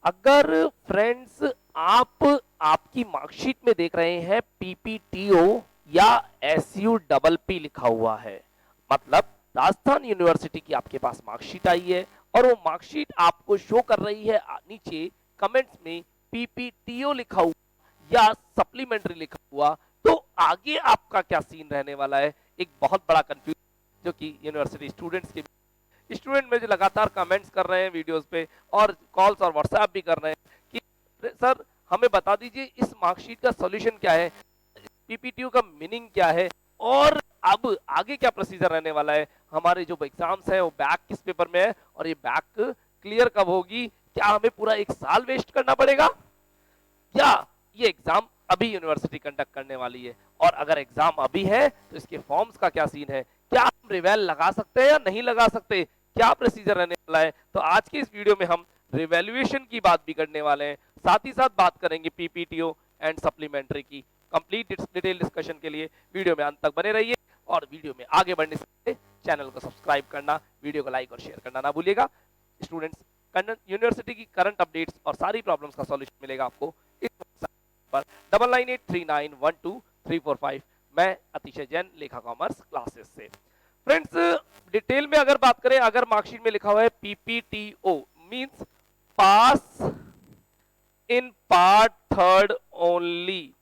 अगर फ्रेंड्स आप आपकी मार्कशीट में देख रहे हैं पीपीटीओ या एसयू डबल पी लिखा हुआ है, मतलब राजस्थान यूनिवर्सिटी की आपके पास मार्कशीट आई है और वो मार्कशीट आपको शो कर रही है नीचे कमेंट्स में पीपीटीओ लिखा हुआ या सप्लीमेंट्री लिखा हुआ, तो आगे आपका क्या सीन रहने वाला है? एक बहुत बड़ा कंफ्यूजन जो कि यूनिवर्सिटी स्टूडेंट्स के स्टूडेंट मुझे लगातार कमेंट्स कर रहे हैं वीडियोस पे और कॉल्स और व्हाट्सएप भी कर रहे हैं कि सर हमें बता दीजिए इस मार्कशीट का सॉल्यूशन क्या है, पीपीटीयू का मीनिंग क्या है और अब आगे क्या प्रोसीजर रहने वाला है। हमारे जो एग्जाम्स है वो बैक किस पेपर में है और ये बैक क्लियर कब होगी, क्या हमें पूरा एक साल वेस्ट करना पड़ेगा या ये एग्जाम अभी यूनिवर्सिटी कंडक्ट करने वाली है, और अगर एग्जाम अभी है तो इसके फॉर्म्स का क्या सीन है, क्या हम रिवेल लगा सकते हैं या नहीं लगा सकते, क्या प्रोसीजर रहने वाला है। तो आज की इस वीडियो में हम रिवैल्यूएशन की बात भी करने वाले हैं, साथ ही साथ बात करेंगे पीपीटीओ एंड सप्लीमेंट्री की। कंप्लीट डिटेल डिस्कशन के लिए वीडियो में अंत तक बने रहिए और वीडियो में आगे बढ़ने से पहले चैनल को सब्सक्राइब करना, वीडियो को लाइक और शेयर करना ना भूलिएगा। स्टूडेंट्स, यूनिवर्सिटी की करंट अपडेट्स और सारी प्रॉब्लम्स का सॉल्यूशन मिलेगा आपको इस पर 9983912345। मैं अतिशय जैन, लेखा कॉमर्स क्लासेस से। फ्रेंड्स, डिटेल में अगर बात करें, अगर मार्कशीट में लिखा हुआ है PPTO means pass in part third only,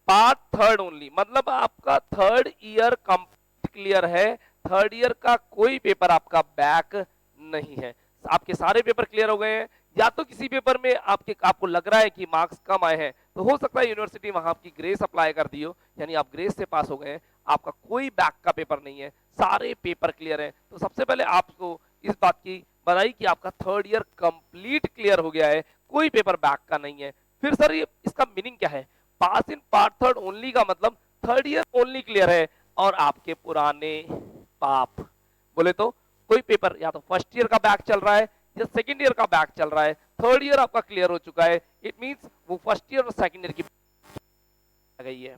part third only मतलब आपका थर्ड ईयर कंप्लीट क्लियर है, थर्ड ईयर का कोई पेपर आपका बैक नहीं है, आपके सारे पेपर क्लियर हो गए हैं। या तो किसी पेपर में आपको लग रहा है कि मार्क्स कम आए हैं, तो हो सकता है यूनिवर्सिटी वहां आपकी ग्रेस अप्लाई कर दी हो, यानी आप ग्रेस से पास हो गए हैं, आपका कोई बैक का पेपर नहीं है, सारे पेपर क्लियर हैं। तो सबसे पहले आपको इस बात की बधाई कि आपका थर्ड ईयर कंप्लीट क्लियर हो गया है, कोई पेपर बैक का नहीं है। फिर सर ये इसका मीनिंग क्या है? पास इन पार्ट थर्ड ओनली का मतलब थर्ड ईयर ओनली क्लियर है और आपके पुराने पाप बोले तो कोई पेपर या तो फर्स्ट ईयर का बैक चल रहा है या सेकंड ईयर का बैक चल रहा है, थर्ड ईयर आपका क्लियर हो चुका है, इट मींस वो फर्स्ट ईयर और सेकंड ईयर की गई है।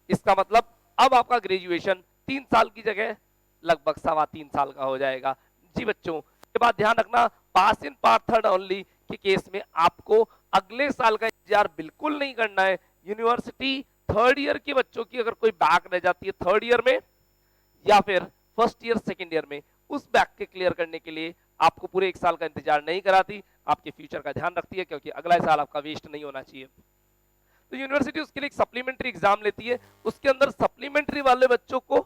इसका मतलब अब आपका ग्रेजुएशन 3 साल की जगह लगभग 3.25 साल का हो जाएगा। जी बच्चों, ये बात ध्यान रखना, पास इन पार्ट थर्ड ओनली के केस में आपको अगले साल का इंतजार बिल्कुल नहीं करना है। यूनिवर्सिटी थर्ड ईयर के बच्चों की अगर कोई बैक रह जाती है थर्ड ईयर में या फिर फर्स्ट ईयर सेकंड ईयर में, उस बैक के क्लियर करने के लिए आपको पूरे 1 साल का इंतजार नहीं कराती, आपके फ्यूचर का ध्यान रखती है, क्योंकि अगला साल आपका वेस्ट नहीं होना चाहिए। तो यूनिवर्सिटी उसके लिए एक सप्लीमेंट्री एग्जाम लेती है, उसके अंदर सप्लीमेंट्री वाले बच्चों को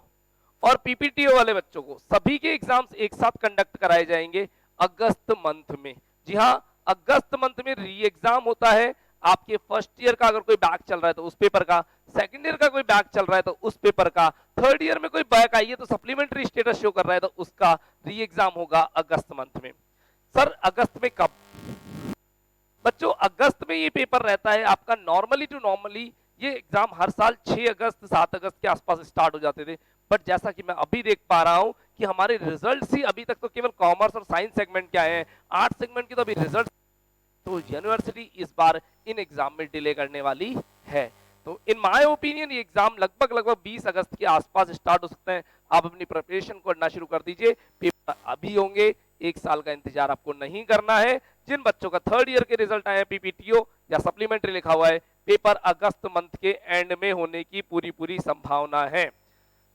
और पीपीटीओ वाले बच्चों को सभी के एग्जाम्स एक साथ कंडक्ट कराए जाएंगे अगस्त मंथ में। जी हाँ, अगस्त मंथ में री एग्जाम होता है। आपके फर्स्ट ईयर का अगर कोई बैक चल रहा है तो उस पेपर का, सेकंड ईयर का कोई बैक चल रहा है तो उस पेपर का, थर्ड ईयर में कोई बैक आई है तो सप्लीमेंट्री स्टेटस शो कर रहा है तो उसका री एग्जाम होगा अगस्त मंथ में। सर अगस्त में कब? बच्चों अगस्त में ये पेपर रहता है आपका। नॉर्मली टू नॉर्मली ये एग्जाम हर साल 6 अगस्त 7 अगस्त के आसपास स्टार्ट हो जाते थे, बट जैसा कि मैं अभी देख पा रहा हूं कि हमारे रिजल्ट्स ही अभी तक तो केवल कॉमर्स और साइंस सेगमेंट के आए हैं, आर्ट्स सेगमेंट की तो अभी रिजल्ट, तो यूनिवर्सिटी इस बार इन एग्जाम में डिले करने वाली है। तो इन माय ओपिनियन ये एग्जाम लगभग 20 अगस्त के आसपास स्टार्ट हो सकते हैं। आप अपनी प्रिपरेशन को करना शुरू कर दीजिए, पेपर अभी होंगे, 1 साल का इंतजार आपको नहीं करना है। जिन बच्चों का थर्ड ईयर के रिजल्ट आए हैं, पीपीटीओ या सप्लीमेंट्री लिखा हुआ है, पेपर अगस्त मंथ के एंड में होने की पूरी संभावना है।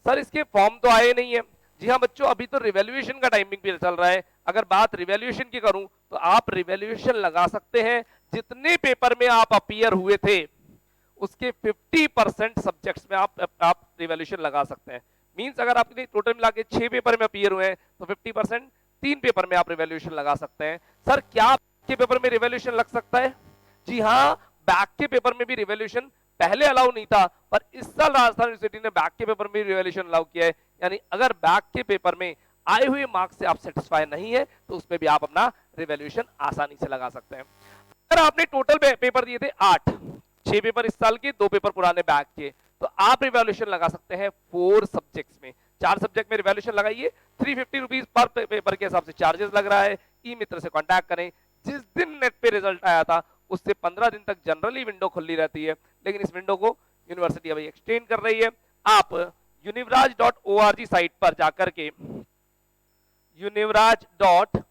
सर इसके फॉर्म तो आए नहीं है। जी हाँ बच्चों, अभी तो रिवैल्यूएशन का टाइमिंग भी चल रहा है। अगर बात रिवैल्यूएशन की करूं तो आप रिवैल्यूएशन लगा सकते हैं, जितने पेपर में आप अपीयर हुए थे उसके 50% सब्जेक्ट्स में आप रिवैल्यूएशन लगा सकते हैं। मींस अगर आपने टोटल मिला के 6 पेपर में अपीयर हुए हैं तो 50% 3 पेपर में आप रिवैल्यूएशन लगा सकते हैं। सर क्या के पेपर में रिवैल्यूएशन लग सकता है? जी हाँ, बैक के पेपर में भी रिवैल्यूएशन पहले अलाउ नहीं था, पर इस साल राजस्थान यूनिवर्सिटी ने बैक के पेपर में रिवैल्यूएशन अलाउ किया है। यानी अगर बैक के पेपर में आए हुए मार्क्स से आप सेटिस्फाई नहीं है तो उसमें भी आप अपना रिवैल्यूएशन आसानी से लगा सकते हैं। अगर आपने टोटल पेपर दिए थे 8, 6 पेपर इस साल के, 2 पेपर पुराने बैक के, तो आप रिवैल्यूएशन लगा सकते हैं 4 सब्जेक्ट्स में। 4 सब्जेक्ट में रिवैल्यूएशन लगाइए, 350 रुपीज पर पेपर के हिसाब से चार्जेस लग रहा है। ई मित्र से कांटेक्ट करें। जिस दिन नेट पे रिजल्ट आया था उससे 15 दिन तक जनरली विंडो खुली रहती है, लेकिन इस विंडो को यूनिवर्सिटी अभी एक्सटेंड कर रही है। आप univraj.org साइट पर जाकर के univraj.org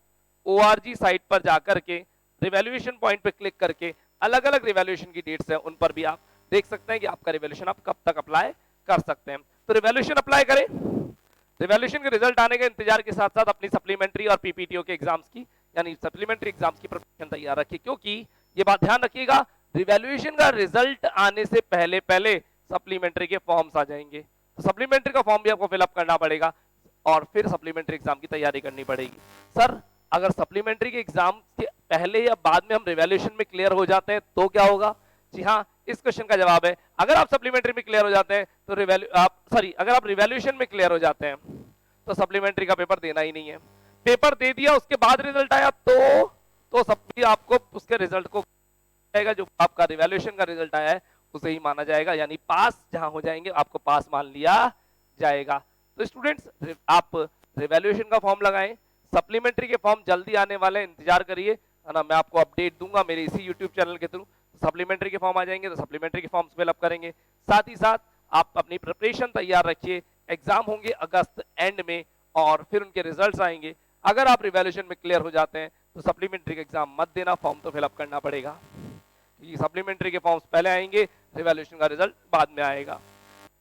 ORG साइट पर जाकर के रिवैल्यूएशन पॉइंट पे क्लिक करके अलग अलग रिवैल्यूएशन की डेट्स हैं उन पर भी आप देख सकते हैं कि आपका रिवैल्यूएशन आप कब तक अप्लाई कर सकते हैं। तो रिवैल्यूएशन अप्लाई करें, रिवैल्यूएशन के रिजल्ट आने के इंतजार के साथ साथ अपनी सप्लीमेंट्री और पीपीटीओ के एग्जाम्स की यानी सप्लीमेंट्री एग्जाम्स की प्रिपरेशन तैयार रखिए, क्योंकि ये बात ध्यान रखिएगा रिवैल्यूएशन का रिजल्ट आने से पहले पहले सप्लीमेंट्री के फॉर्म्स आ जाएंगे, तो सप्लीमेंट्री का फॉर्म भी आपको फिलअप करना पड़ेगा और फिर सप्लीमेंट्री एग्जाम की तैयारी करनी पड़ेगी। सर अगर सप्लीमेंट्री के एग्जाम के पहले या बाद में हम रिवैल्यूएशन में क्लियर हो जाते हैं तो क्या होगा? जी हाँ, इस क्वेश्चन का जवाब है अगर आप सप्लीमेंट्री में क्लियर हो जाते हैं तो अगर आप रिवैल्यूएशन में क्लियर हो जाते हैं तो सप्लीमेंट्री का पेपर देना ही नहीं है। पेपर दे दिया उसके बाद रिजल्ट आया तो सब भी आपको उसके रिजल्ट को जाएगा, जो आपका रिवैल्यूएशन का रिजल्ट आया है उसे ही माना जाएगा, यानी पास जहां हो जाएंगे आपको पास मान लिया जाएगा। तो स्टूडेंट्स आप रिवैल्यूएशन का फॉर्म लगाएं, सप्लीमेंट्री के फॉर्म जल्दी आने वाले, इंतजार करिए, है ना, मैं आपको अपडेट दूंगा मेरे इसी यूट्यूब चैनल के थ्रू। सप्लीमेंट्री के फॉर्म आ जाएंगे तो सप्लीमेंट्री के फॉर्म्स फिलअप करेंगे, साथ ही साथ आप अपनी प्रिपरेशन तैयार रखिए। एग्जाम होंगे अगस्त एंड में और फिर उनके रिजल्ट्स आएंगे। अगर आप रिवैल्यूएशन में क्लियर हो जाते हैं तो सप्लीमेंट्री का एग्जाम मत देना, फॉर्म तो फिलअप करना पड़ेगा, क्योंकि सप्लीमेंट्री के फॉर्म्स पहले आएंगे, रिवैल्यूएशन का रिजल्ट बाद में आएगा।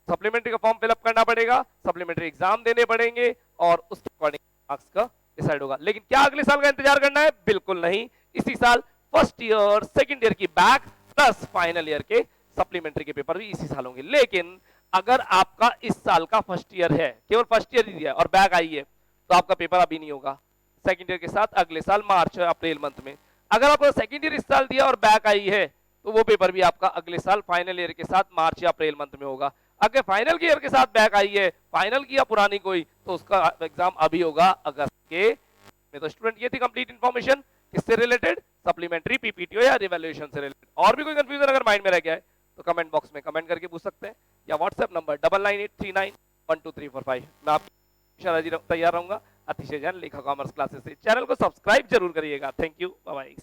सप्लीमेंट्री का फॉर्म फिलअप करना पड़ेगा, सप्लीमेंट्री एग्जाम देने पड़ेंगे और उसके अकॉर्डिंग मार्क्स का डिसाइड होगा। लेकिन क्या अगले साल का इंतजार करना है? बिल्कुल नहीं, इसी साल फर्स्ट ईयर सेकंड ईयर की बैक प्लस फाइनल ईयर के सप्लीमेंट्री के पेपर भी इसी साल होंगे। लेकिन अगर आपका इस साल का फर्स्ट ईयर है, केवल फर्स्ट ईयर ही दिया है और बैक आई है, तो आपका पेपर अभी नहीं होगा, सेकंड ईयर के साथ अगले साल मार्च अप्रैल मंथ में। अगर आपका सेकंड ईयर इस साल दिया और बैक आई है तो वो पेपर भी आपका अगले साल फाइनल ईयर के साथ मार्च या अप्रैल मंथ में होगा। अगर फाइनल ईयर के साथ बैक आई है, फाइनल की या पुरानी कोई, तो उसका एग्जाम अभी होगा अगस्त के में। तो स्टूडेंट ये थी कंप्लीट इन्फॉर्मेशन किससे रिलेटेड, सप्लीमेंट्री, पीपीटीओ या रिवैल्यूएशन से रिलेटेड। और भी कोई कंफ्यूजन अगर माइंड में रह गया है तो कमेंट बॉक्स में कमेंट करके पूछ सकते हैं या व्हाट्सएप नंबर 9983912345। मैं आपको तैयार रहूंगा। अतिशय जैन लेखा कॉमर्स क्लासेस से चैनल को सब्सक्राइब जरूर करिएगा। Thank you, bye bye.